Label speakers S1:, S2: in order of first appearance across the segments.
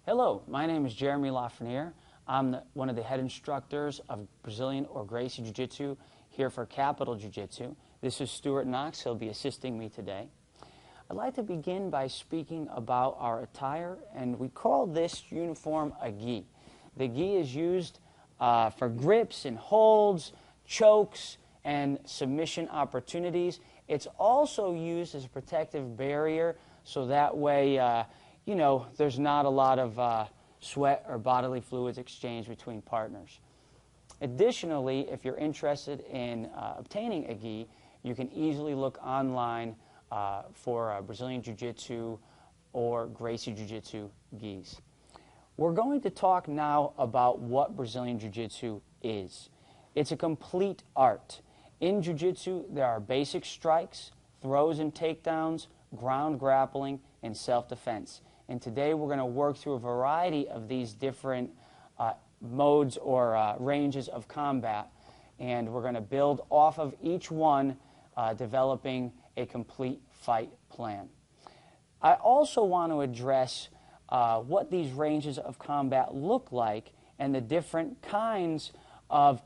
S1: Hello, my name is Jeremy Lafreniere. I'm one of the head instructors of Brazilian or Gracie Jiu Jitsu here for Capital Jiu Jitsu. This is Stuart Knox. He'll be assisting me today. I'd like to begin by speaking about our attire, and we call this uniform a gi. The gi is used for grips and holds, chokes, and submission opportunities. It's also used as a protective barrier, so that way there's not a lot of sweat or bodily fluids exchange between partners. Additionally, if you're interested in obtaining a gi, you can easily look online for Brazilian Jiu Jitsu or Gracie Jiu Jitsu gis. We're going to talk now about what Brazilian Jiu Jitsu is. It's a complete art. In Jiu Jitsu, there are basic strikes, throws and takedowns, ground grappling, and self-defense. And today we're going to work through a variety of these different modes or ranges of combat, and we're going to build off of each one, developing a complete fight plan. I also want to address what these ranges of combat look like and the different kinds of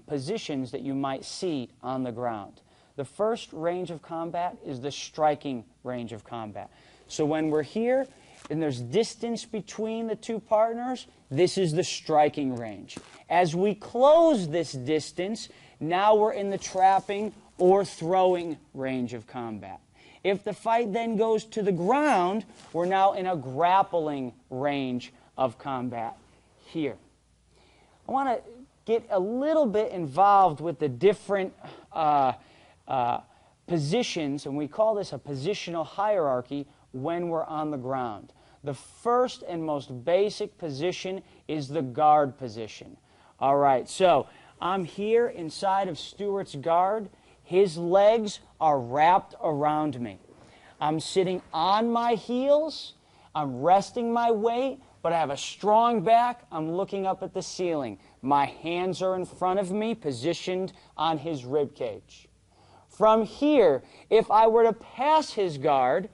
S1: positions that you might see on the ground. The first range of combat is the striking range of combat. So when we're here and there's distance between the two partners, this is the striking range. As we close this distance, now we're in the trapping or throwing range of combat. If the fight then goes to the ground, we're now in a grappling range of combat here. I want to get a little bit involved with the different positions, and we call this a positional hierarchy when we're on the ground. The first and most basic position is the guard position. All right, so I'm here inside of Stuart's guard. His legs are wrapped around me. I'm sitting on my heels. I'm resting my weight, but I have a strong back. I'm looking up at the ceiling. My hands are in front of me, positioned on his rib cage. From here, if I were to pass his guard,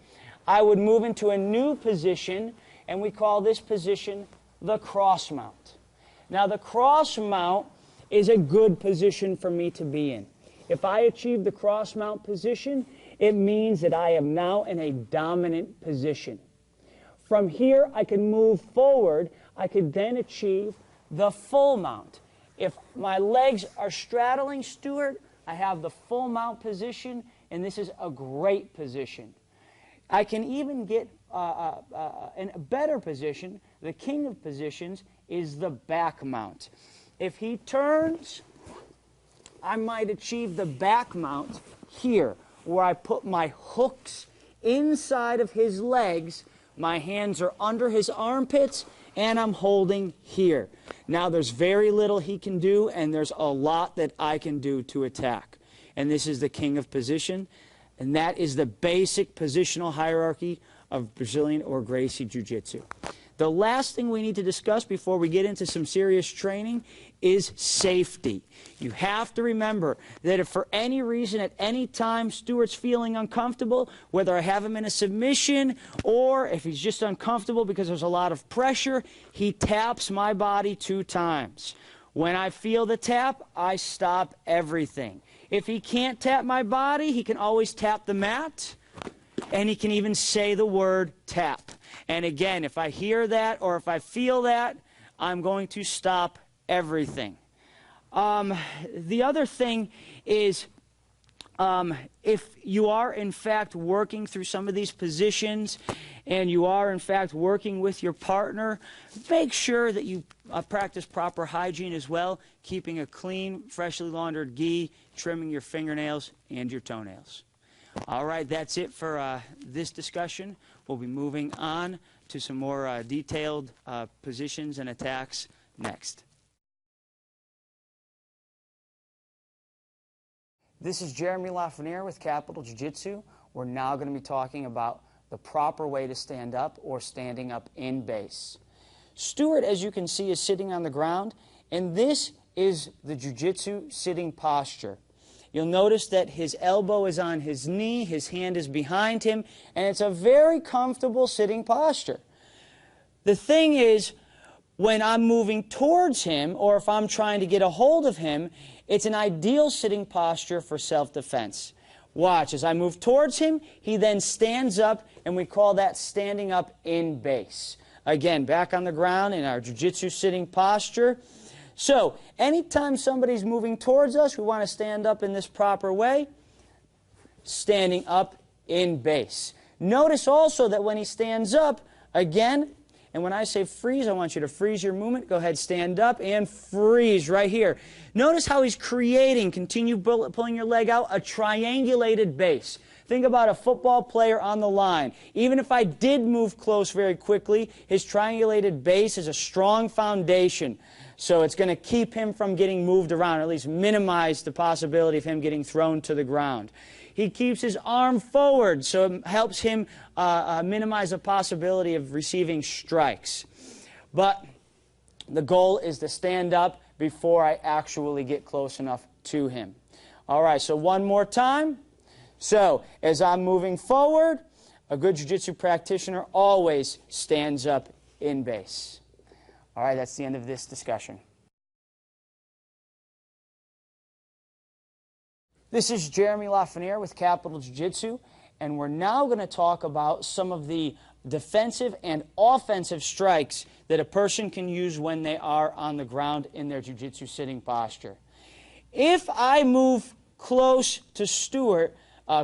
S1: I would move into a new position, and we call this position the cross mount. Now, the cross mount is a good position for me to be in. If I achieve the cross mount position, it means that I am now in a dominant position. From here, I can move forward. I could then achieve the full mount. If my legs are straddling Stuart, I have the full mount position, and this is a great position. I can even get in a better position. The king of positions is the back mount. If he turns, I might achieve the back mount here, where I put my hooks inside of his legs, my hands are under his armpits, and I'm holding here. Now there's very little he can do, and there's a lot that I can do to attack. And this is the king of position, and that is the basic positional hierarchy of Brazilian or Gracie Jiu Jitsu. The last thing we need to discuss before we get into some serious training is safety. You have to remember that if for any reason at any time Stuart's feeling uncomfortable, whether I have him in a submission or if he's just uncomfortable because there's a lot of pressure, he taps my body 2 times. When I feel the tap, I stop everything. If he can't tap my body, he can always tap the mat, and he can even say the word tap. And again, if I hear that or if I feel that, I'm going to stop everything. The other thing is, if you are in fact working through some of these positions and you are in fact working with your partner, make sure that you practice proper hygiene as well, keeping a clean, freshly laundered gi, trimming your fingernails and your toenails. All right, that's it for this discussion. We'll be moving on to some more detailed positions and attacks next. This is Jeremy Lafreniere with Capital Jiu Jitsu. We're now going to be talking about the proper way to stand up or standing up in base. Stuart, as you can see, is sitting on the ground, and this is the Jiu Jitsu sitting posture. You'll notice that his elbow is on his knee, his hand is behind him, and it's a very comfortable sitting posture. The thing is, when I'm moving towards him, or if I'm trying to get a hold of him, it's an ideal sitting posture for self-defense. Watch, as I move towards him, he then stands up, and we call that standing up in base. Again, back on the ground in our jiu-jitsu sitting posture. So, anytime somebody's moving towards us, we want to stand up in this proper way, standing up in base. Notice also that when he stands up, again, and when I say freeze, I want you to freeze your movement. Go ahead, stand up and freeze right here. Notice how he's creating, continue pulling your leg out, a triangulated base. Think about a football player on the line. Even if I did move close very quickly, his triangulated base is a strong foundation. So it's going to keep him from getting moved around, or at least minimize the possibility of him getting thrown to the ground. He keeps his arm forward, so it helps him minimize the possibility of receiving strikes. But the goal is to stand up before I actually get close enough to him. All right, so one more time. So as I'm moving forward, a good jiu-jitsu practitioner always stands up in base. All right, that's the end of this discussion. This is Jeremy Lafreniere with Capital Jiu-Jitsu, and we're now going to talk about some of the defensive and offensive strikes that a person can use when they are on the ground in their jiu-jitsu sitting posture. If I move close to Stuart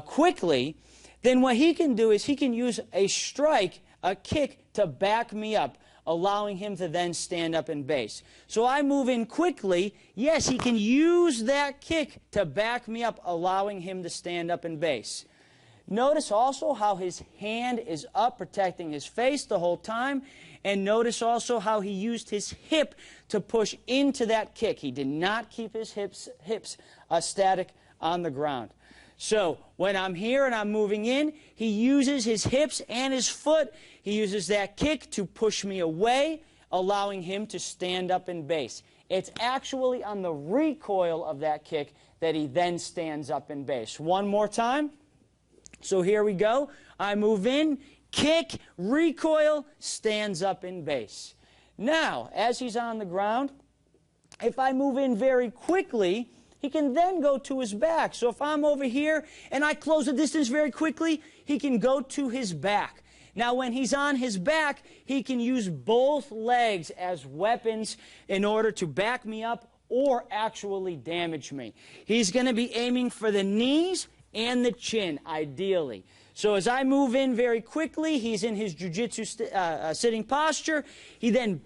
S1: quickly, then what he can do is he can use a strike, a kick, to back me up, allowing him to then stand up in base. So I move in quickly. Yes, he can use that kick to back me up, allowing him to stand up in base. Notice also how his hand is up, protecting his face the whole time. And notice also how he used his hip to push into that kick. He did not keep his hips static on the ground. So when I'm here and I'm moving in, he uses his hips and his foot. He uses that kick to push me away, allowing him to stand up in base. It's actually on the recoil of that kick that he then stands up in base. One more time. So here we go. I move in, kick, recoil, stands up in base. Now, as he's on the ground, if I move in very quickly, he can then go to his back. So if I'm over here and I close the distance very quickly, he can go to his back. Now when he's on his back, he can use both legs as weapons in order to back me up or actually damage me. He's going to be aiming for the knees and the chin, ideally. So as I move in very quickly, he's in his jiu-jitsu sitting posture. He then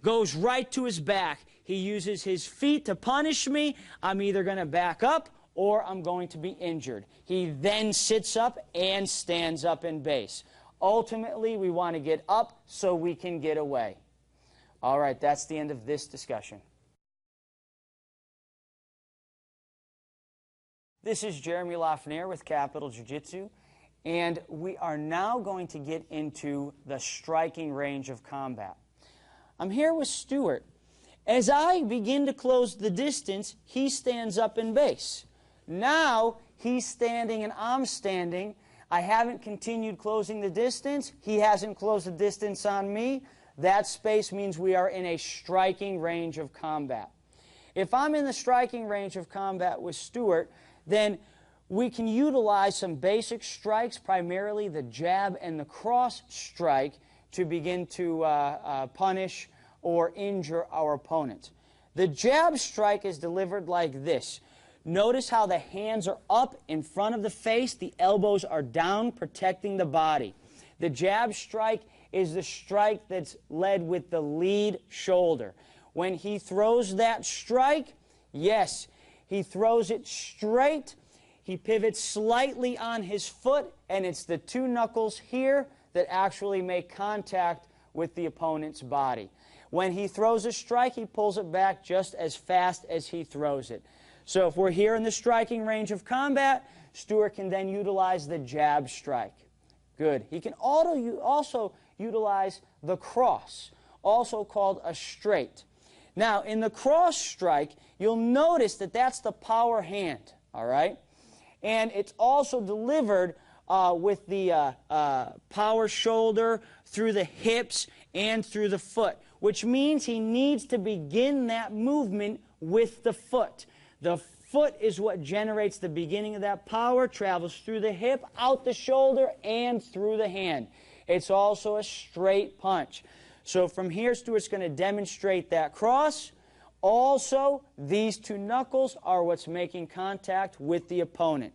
S1: goes right to his back. He uses his feet to punish me. I'm either going to back up or I'm going to be injured. He then sits up and stands up in base. Ultimately, we want to get up so we can get away. All right, that's the end of this discussion. This is Jeremy Lafreniere with Capital Jiu-Jitsu, and we are now going to get into the striking range of combat. I'm here with Stuart. As I begin to close the distance, he stands up in base. Now, he's standing and I'm standing. I haven't continued closing the distance. He hasn't closed the distance on me. That space means we are in a striking range of combat. If I'm in the striking range of combat with Stuart, then we can utilize some basic strikes, primarily the jab and the cross strike, to begin to punish or injure our opponent. The jab strike is delivered like this. Notice how the hands are up in front of the face, the elbows are down, protecting the body. The jab strike is the strike that's led with the lead shoulder. When he throws that strike, yes, he throws it straight. He pivots slightly on his foot, and it's the two knuckles here that actually make contact with the opponent's body. When he throws a strike, he pulls it back just as fast as he throws it. So if we're here in the striking range of combat, Stuart can then utilize the jab strike. Good. He can also utilize the cross, also called a straight. Now, in the cross strike, you'll notice that that's the power hand, all right? And it's also delivered with the power shoulder through the hips and through the foot, which means he needs to begin that movement with the foot. The foot is what generates the beginning of that power, travels through the hip, out the shoulder, and through the hand. It's also a straight punch. So from here, Stuart's going to demonstrate that cross. Also, these two knuckles are what's making contact with the opponent.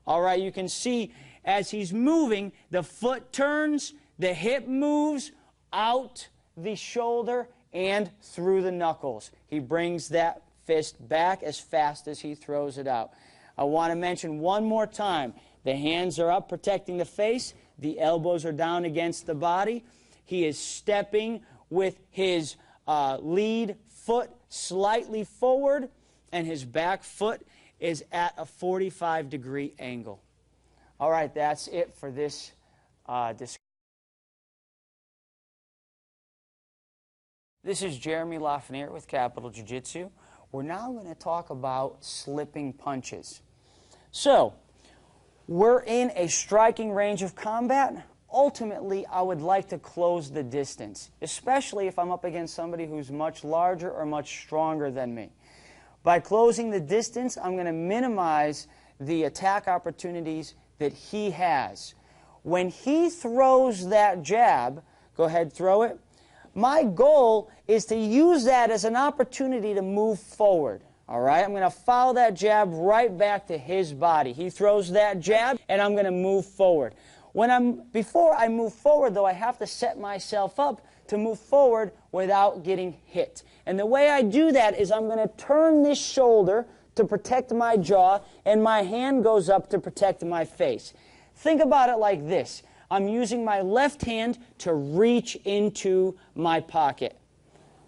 S1: All right, you can see as he's moving, the foot turns, the hip moves out the shoulder and through the knuckles. He brings that fist back as fast as he throws it out. I want to mention one more time, the hands are up protecting the face, the elbows are down against the body. He is stepping with his lead foot slightly forward, and his back foot is at a 45-degree angle. All right, that's it for this discussion. This is Jeremy Lafreniere with Capital Jiu Jitsu. We're now going to talk about slipping punches. So, we're in a striking range of combat. Ultimately, I would like to close the distance, especially if I'm up against somebody who's much larger or much stronger than me. By closing the distance, I'm going to minimize the attack opportunities that he has. When he throws that jab, go ahead, throw it. My goal is to use that as an opportunity to move forward. All right, I'm going to follow that jab right back to his body. He throws that jab, and I'm going to move forward. Before I move forward, though, I have to set myself up to move forward without getting hit. And the way I do that is I'm going to turn this shoulder to protect my jaw, and my hand goes up to protect my face. Think about it like this. I'm using my left hand to reach into my pocket,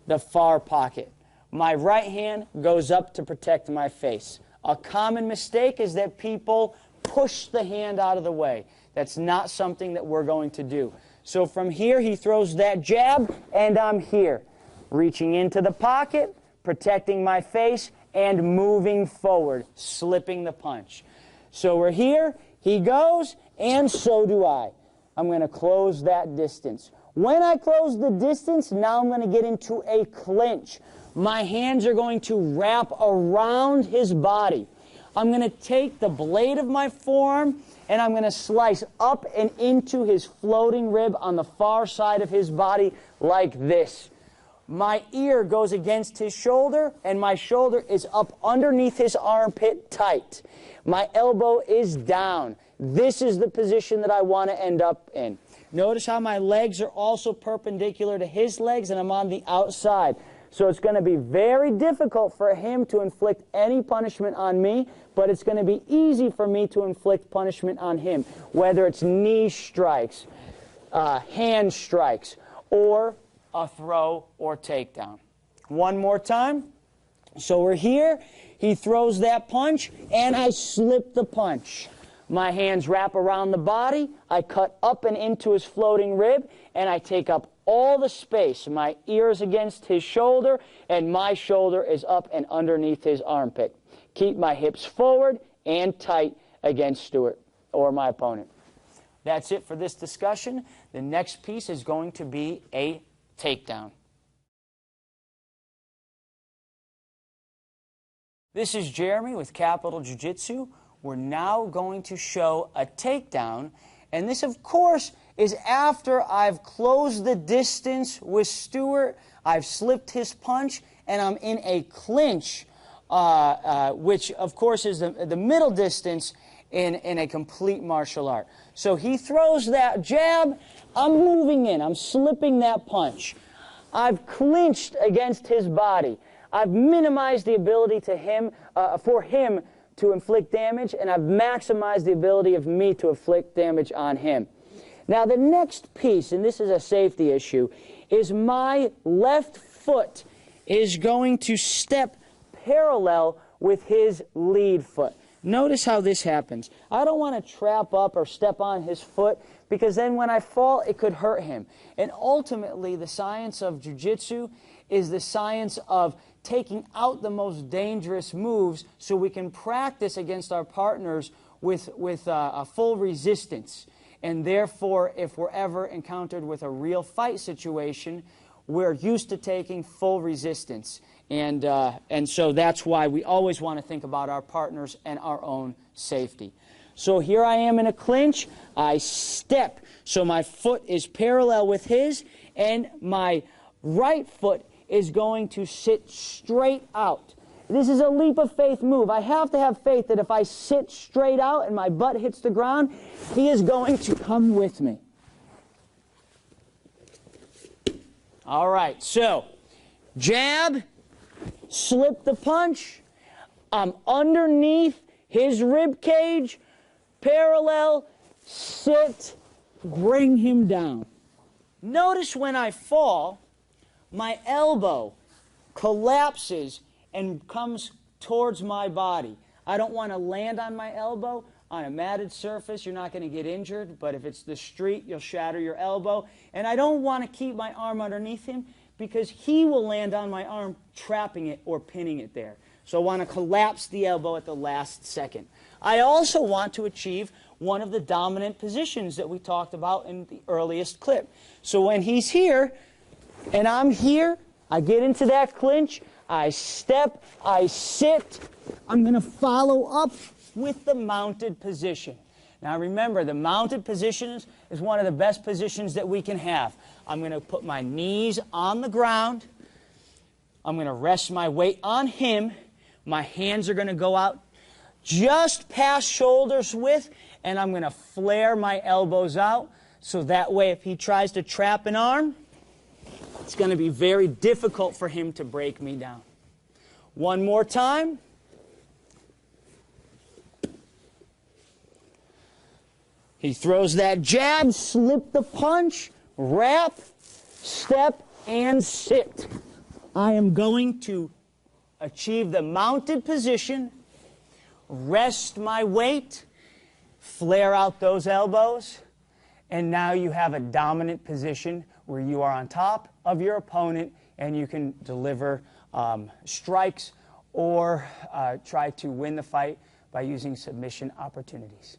S1: the far pocket. My right hand goes up to protect my face. A common mistake is that people push the hand out of the way. That's not something that we're going to do. So from here, he throws that jab, and I'm here, reaching into the pocket, protecting my face, and moving forward, slipping the punch. So we're here, he goes, and so do I. I'm going to close that distance. When I close the distance, now I'm going to get into a clinch. My hands are going to wrap around his body. I'm going to take the blade of my forearm and I'm going to slice up and into his floating rib on the far side of his body like this. My ear goes against his shoulder and my shoulder is up underneath his armpit tight. My elbow is down. This is the position that I want to end up in. Notice how my legs are also perpendicular to his legs and I'm on the outside. So it's going to be very difficult for him to inflict any punishment on me, but it's going to be easy for me to inflict punishment on him, whether it's knee strikes, hand strikes, or a throw or takedown. One more time. So we're here. He throws that punch, and I slip the punch. My hands wrap around the body. I cut up and into his floating rib, and I take up all the space. My ear is against his shoulder, and my shoulder is up and underneath his armpit. Keep my hips forward and tight against Stuart, or my opponent. That's it for this discussion. The next piece is going to be a takedown. This is Jeremy with Capital Jiu Jitsu. We're now going to show a takedown, and this, of course, is after I've closed the distance with Stuart, I've slipped his punch, and I'm in a clinch, which, of course, is the middle distance in a complete martial art. So he throws that jab, I'm moving in, I'm slipping that punch. I've clinched against his body. I've minimized the ability for him to inflict damage, and I've maximized the ability of me to inflict damage on him. Now the next piece, and this is a safety issue, is my left foot is going to step parallel with his lead foot. Notice how this happens. I don't want to trap up or step on his foot because then when I fall, it could hurt him. And ultimately, the science of jiu-jitsu is the science of taking out the most dangerous moves so we can practice against our partners with a full resistance. and therefore, if we're ever encountered with a real fight situation, we're used to taking full resistance. And so that's why we always want to think about our partners and our own safety. So here I am in a clinch. I step. So my foot is parallel with his, and my right foot is going to sit straight out. This is a leap of faith move. I have to have faith that if I sit straight out and my butt hits the ground, he is going to come with me. All right, so jab, slip the punch. I'm underneath his rib cage, parallel, sit, bring him down. Notice when I fall, my elbow collapses and comes towards my body. I don't want to land on my elbow. On a matted surface, you're not going to get injured, but if it's the street, you'll shatter your elbow. And I don't want to keep my arm underneath him because he will land on my arm, trapping it or pinning it there. So I want to collapse the elbow at the last second. I also want to achieve one of the dominant positions that we talked about in the earliest clip. So when he's here and I'm here, I get into that clinch, I step, I sit, I'm going to follow up with the mounted position. Now remember, the mounted position is one of the best positions that we can have. I'm going to put my knees on the ground. I'm going to rest my weight on him. My hands are going to go out just past shoulders width, and I'm going to flare my elbows out so that way if he tries to trap an arm, it's going to be very difficult for him to break me down. One more time. He throws that jab, slip the punch, wrap, step, and sit. I am going to achieve the mounted position, rest my weight, flare out those elbows, and now you have a dominant position where you are on top of your opponent and you can deliver strikes or try to win the fight by using submission opportunities.